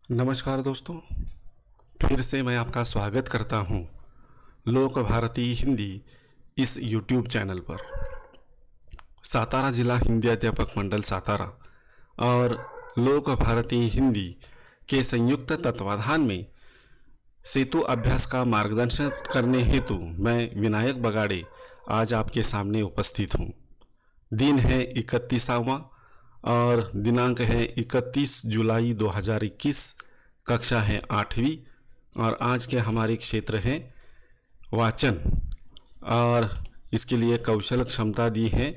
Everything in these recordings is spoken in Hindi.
नमस्कार दोस्तों, फिर से मैं आपका स्वागत करता हूं लोक भारती हिंदी इस YouTube चैनल पर। सातारा जिला हिंदी अध्यापक मंडल सातारा और लोक भारती हिंदी के संयुक्त तत्वाधान में सेतु अभ्यास का मार्गदर्शन करने हेतु मैं विनायक बगाड़े आज आपके सामने उपस्थित हूं। दिन है 31वां और दिनांक है 31 जुलाई 2021। कक्षा है 8वीं और आज के हमारे क्षेत्र है वाचन और इसके लिए कौशल क्षमता दी है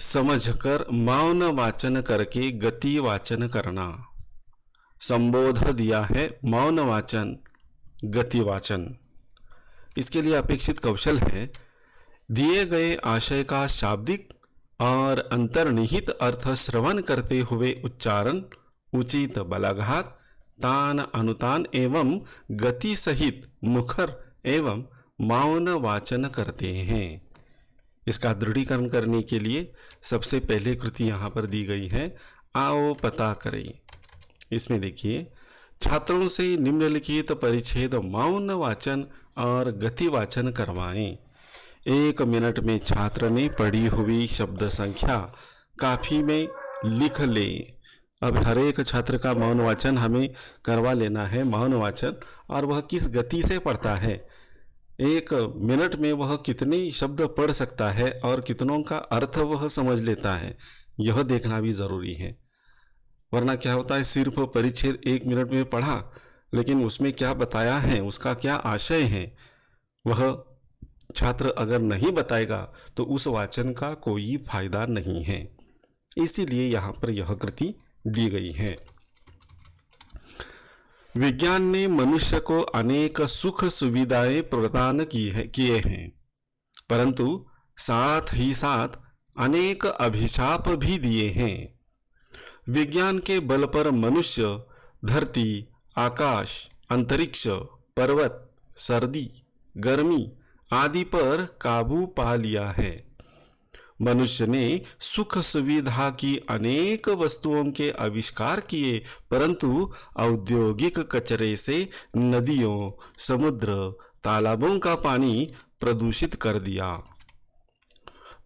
समझकर मौन वाचन करके गति वाचन करना। संबोध दिया है मौन वाचन गति वाचन। इसके लिए अपेक्षित कौशल है दिए गए आशय का शाब्दिक और अंतर्निहित अर्थ श्रवण करते हुए उच्चारण, उचित बलाघात, तान अनुतान एवं गति सहित मुखर एवं मौन वाचन करते हैं। इसका दृढ़ीकरण करने के लिए सबसे पहले कृति यहाँ पर दी गई है, आओ पता करें। इसमें देखिए, छात्रों से निम्नलिखित परिच्छेद मौन वाचन और गति वाचन करवाएं। 1 मिनट में छात्र ने पढ़ी हुई शब्द संख्या काफी में लिख ले। अब हर एक छात्र का मौन वाचन हमें करवा लेना है, मौन वाचन, और वह किस गति से पढ़ता है, 1 मिनट में वह कितने शब्द पढ़ सकता है और कितनों का अर्थ वह समझ लेता है, यह देखना भी जरूरी है। वरना क्या होता है, सिर्फ परिच्छेद 1 मिनट में पढ़ा लेकिन उसमें क्या बताया है, उसका क्या आशय है, वह छात्र अगर नहीं बताएगा तो उस वाचन का कोई फायदा नहीं है। इसीलिए यहाँ पर यह कृति दी गई है। विज्ञान ने मनुष्य को अनेक सुख सुविधाएं प्रदान किए हैं, परंतु साथ ही साथ अनेक अभिशाप भी दिए हैं। विज्ञान के बल पर मनुष्य धरती, आकाश, अंतरिक्ष, पर्वत, सर्दी, गर्मी आदि पर काबू पा लिया है। मनुष्य ने सुख सुविधा की अनेक वस्तुओं के आविष्कार किए, परंतु औद्योगिक कचरे से नदियों, समुद्र, तालाबों का पानी प्रदूषित कर दिया।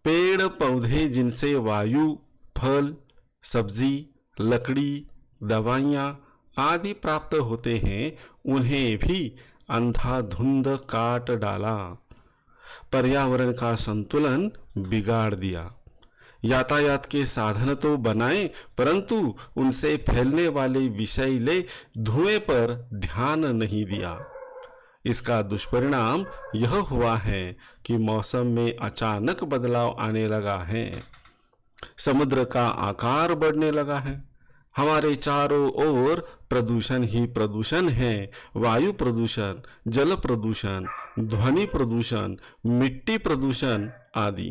पेड़ पौधे जिनसे वायु, फल, सब्जी, लकड़ी, दवाइयाँ आदि प्राप्त होते हैं, उन्हें भी अंधाधुंध काट डाला। पर्यावरण का संतुलन बिगाड़ दिया। यातायात के साधन तो बनाए, परंतु उनसे फैलने वाले विषैले धुएं पर ध्यान नहीं दिया। इसका दुष्परिणाम यह हुआ है कि मौसम में अचानक बदलाव आने लगा है, समुद्र का आकार बढ़ने लगा है, हमारे चारों ओर प्रदूषण ही प्रदूषण है। वायु प्रदूषण, जल प्रदूषण, ध्वनि प्रदूषण, मिट्टी प्रदूषण आदि।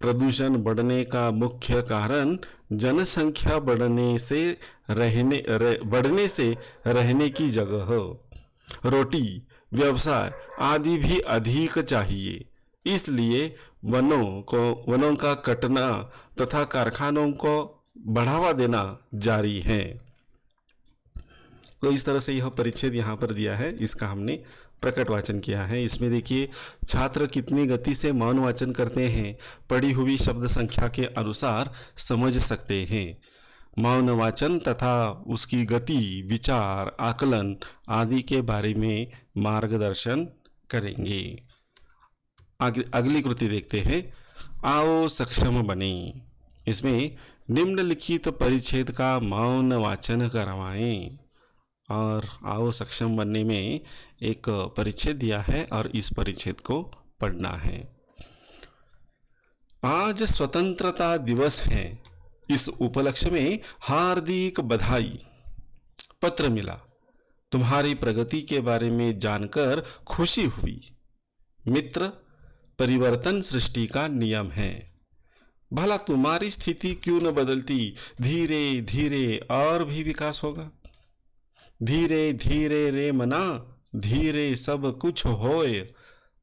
प्रदूषण बढ़ने का मुख्य कारण जनसंख्या बढ़ने से रहने की जगह, रोटी, व्यवसाय आदि भी अधिक चाहिए। इसलिए वनों का कटना तथा कारखानों को बढ़ावा देना जारी है। तो इस तरह से यह परिच्छेद यहाँ पर दिया है, इसका हमने प्रकट वाचन किया है। इसमें देखिए, छात्र कितनी गति से मौन वाचन करते हैं, पढ़ी हुई शब्द संख्या के अनुसार समझ सकते हैं। मौन वाचन तथा उसकी गति, विचार, आकलन आदि के बारे में मार्गदर्शन करेंगे। अगली कृति देखते हैं, आओ सक्षम बने। इसमें निम्नलिखित परिच्छेद का मौन वाचन करवाएं। और आओ सक्षम बनने में एक परिच्छेद दिया है और इस परिच्छेद को पढ़ना है। आज स्वतंत्रता दिवस है, इस उपलक्ष्य में हार्दिक बधाई। पत्र मिला, तुम्हारी प्रगति के बारे में जानकर खुशी हुई। मित्र, परिवर्तन सृष्टि का नियम है, भला तुम्हारी स्थिति क्यों न बदलती, धीरे धीरे और भी विकास होगा। धीरे धीरे रे मना, धीरे सब कुछ होए,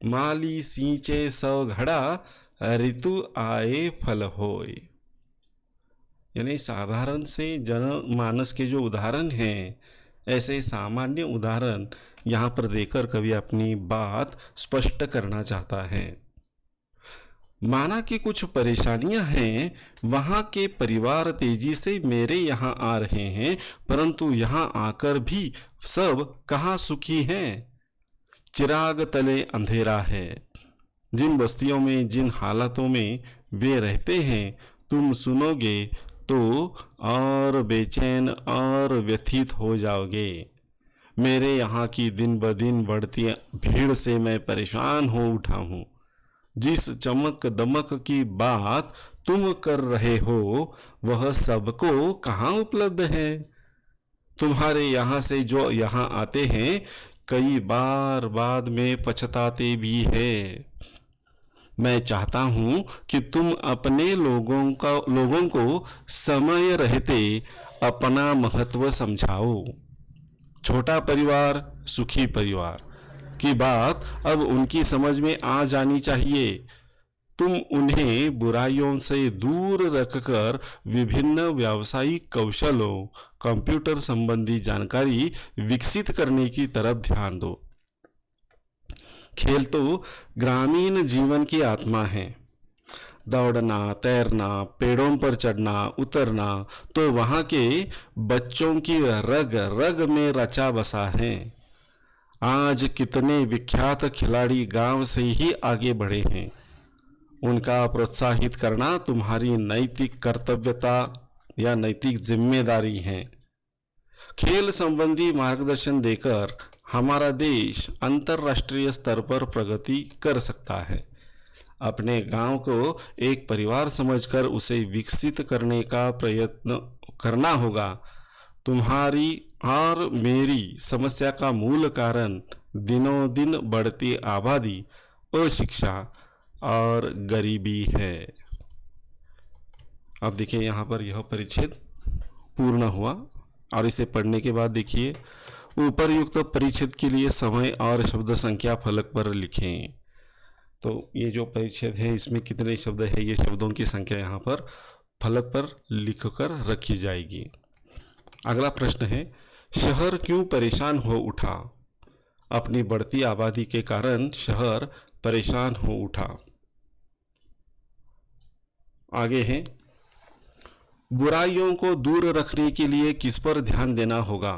माली सींचे सौ घड़ा, ऋतु आए फल होए। यानी साधारण से जनमानस के जो उदाहरण हैं, ऐसे सामान्य उदाहरण यहाँ पर देकर कवि अपनी बात स्पष्ट करना चाहता है। माना कि कुछ परेशानियां हैं, वहां के परिवार तेजी से मेरे यहाँ आ रहे हैं, परंतु यहाँ आकर भी सब कहाँ सुखी हैं। चिराग तले अंधेरा है। जिन बस्तियों में, जिन हालातों में वे रहते हैं, तुम सुनोगे तो और बेचैन और व्यथित हो जाओगे। मेरे यहाँ की दिन ब दिन बढ़ती भीड़ से मैं परेशान हो उठा हूँ। जिस चमक दमक की बात तुम कर रहे हो, वह सबको कहाँ उपलब्ध है। तुम्हारे यहाँ से जो यहाँ आते हैं, कई बार बाद में पछताते भी है। मैं चाहता हूं कि तुम अपने लोगों को समय रहते अपना महत्व समझाओ। छोटा परिवार, सुखी परिवार की बात अब उनकी समझ में आ जानी चाहिए। तुम उन्हें बुराइयों से दूर रखकर विभिन्न व्यावसायिक कौशलों, कंप्यूटर संबंधी जानकारी विकसित करने की तरफ ध्यान दो। खेल तो ग्रामीण जीवन की आत्मा है। दौड़ना, तैरना, पेड़ों पर चढ़ना, उतरना तो वहां के बच्चों की रग रग में रचा बसा है। आज कितने विख्यात खिलाड़ी गांव से ही आगे बढ़े हैं। उनका प्रोत्साहित करना तुम्हारी नैतिक कर्तव्यता या नैतिक जिम्मेदारी है। खेल संबंधी मार्गदर्शन देकर हमारा देश अंतर्राष्ट्रीय स्तर पर प्रगति कर सकता है। अपने गांव को एक परिवार समझकर उसे विकसित करने का प्रयत्न करना होगा। तुम्हारी और मेरी समस्या का मूल कारण दिनों दिन बढ़ती आबादी, अशिक्षा और गरीबी है। अब देखिए यहाँ पर यह परिच्छेद पूर्ण हुआ और इसे पढ़ने के बाद देखिए उपर्युक्त परिच्छेद के लिए समय और शब्द संख्या फलक पर लिखें। तो ये जो परिच्छेद है इसमें कितने शब्द है, ये शब्दों की संख्या यहाँ पर फलक पर लिखकर रखी जाएगी। अगला प्रश्न है, शहर क्यों परेशान हो उठा। अपनी बढ़ती आबादी के कारण शहर परेशान हो उठा। आगे है, बुराइयों को दूर रखने के लिए किस पर ध्यान देना होगा।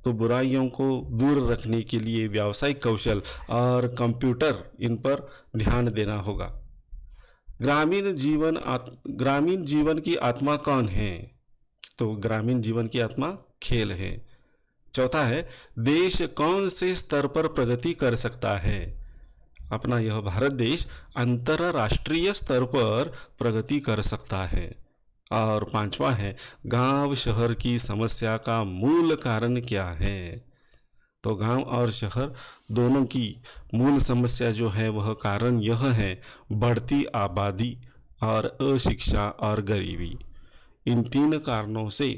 तो बुराइयों को दूर रखने के लिए व्यावसायिक कौशल और कंप्यूटर, इन पर ध्यान देना होगा। ग्रामीण जीवन की आत्मा कौन है। तो ग्रामीण जीवन की आत्मा खेल है। चौथा है, देश कौन से स्तर पर प्रगति कर सकता है। अपना यह भारत देश अंतरराष्ट्रीय स्तर पर प्रगति कर सकता है। और पांचवा है, गांव शहर की समस्या का मूल कारण क्या है। तो गांव और शहर दोनों की मूल समस्या जो है वह कारण यह है, बढ़ती आबादी और अशिक्षा और गरीबी। इन तीन कारणों से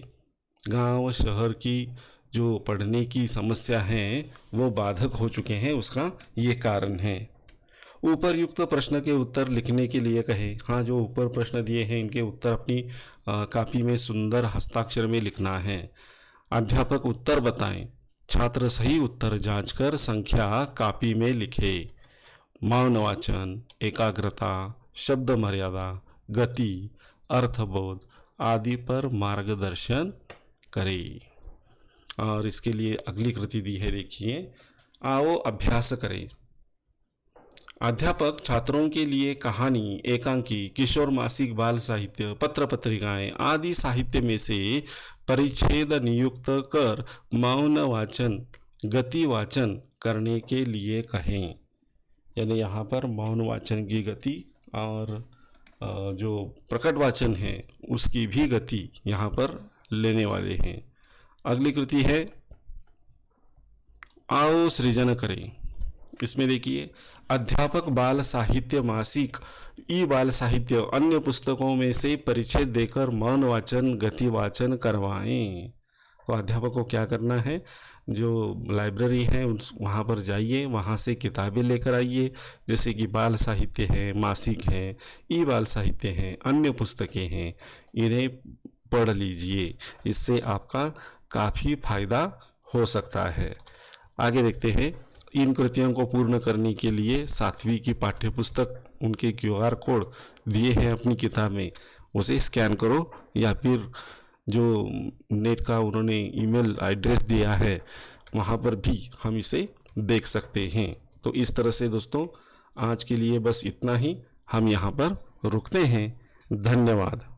गांव शहर की जो पढ़ने की समस्या है वो बाधक हो चुके हैं, उसका ये कारण है। ऊपरयुक्त प्रश्न के उत्तर लिखने के लिए कहे। हाँ, जो ऊपर प्रश्न दिए हैं इनके उत्तर अपनी कापी में सुंदर हस्ताक्षर में लिखना है। अध्यापक उत्तर बताएं। छात्र सही उत्तर जांचकर संख्या कापी में लिखे। मौन वाचन, एकाग्रता, शब्द मर्यादा, गति, अर्थबोध आदि पर मार्गदर्शन करें। और इसके लिए अगली कृति दी है, देखिए। आओ अभ्यास करें। अध्यापक छात्रों के लिए कहानी, एकांकी, किशोर मासिक, बाल साहित्य, पत्र पत्रिकाएं आदि साहित्य में से परिच्छेद नियुक्त कर मौन वाचन, गति वाचन करने के लिए कहें। यानी यहाँ पर मौन वाचन की गति और जो प्रकट वाचन है उसकी भी गति यहाँ पर लेने वाले हैं। अगली कृति है, आओ सृजन करें। इसमें देखिए, अध्यापक बाल साहित्य मासिक, ई बाल साहित्य अन्य पुस्तकों में से परिच्छेद देकर मौन वाचन, गति वाचन करवाएं। तो अध्यापक को क्या करना है, जो लाइब्रेरी है वहाँ पर जाइए, वहाँ से किताबें लेकर आइए, जैसे कि बाल साहित्य है, मासिक है, ई बाल साहित्य है, अन्य पुस्तकें हैं, इन्हें पढ़ लीजिए, इससे आपका काफ़ी फायदा हो सकता है। आगे देखते हैं, इन कृतियों को पूर्ण करने के लिए 7वीं की पाठ्य पुस्तक, उनके QR कोड दिए हैं अपनी किताब में, उसे स्कैन करो या फिर जो नेट का उन्होंने ईमेल एड्रेस दिया है वहाँ पर भी हम इसे देख सकते हैं। तो इस तरह से दोस्तों आज के लिए बस इतना ही, हम यहाँ पर रुकते हैं। धन्यवाद।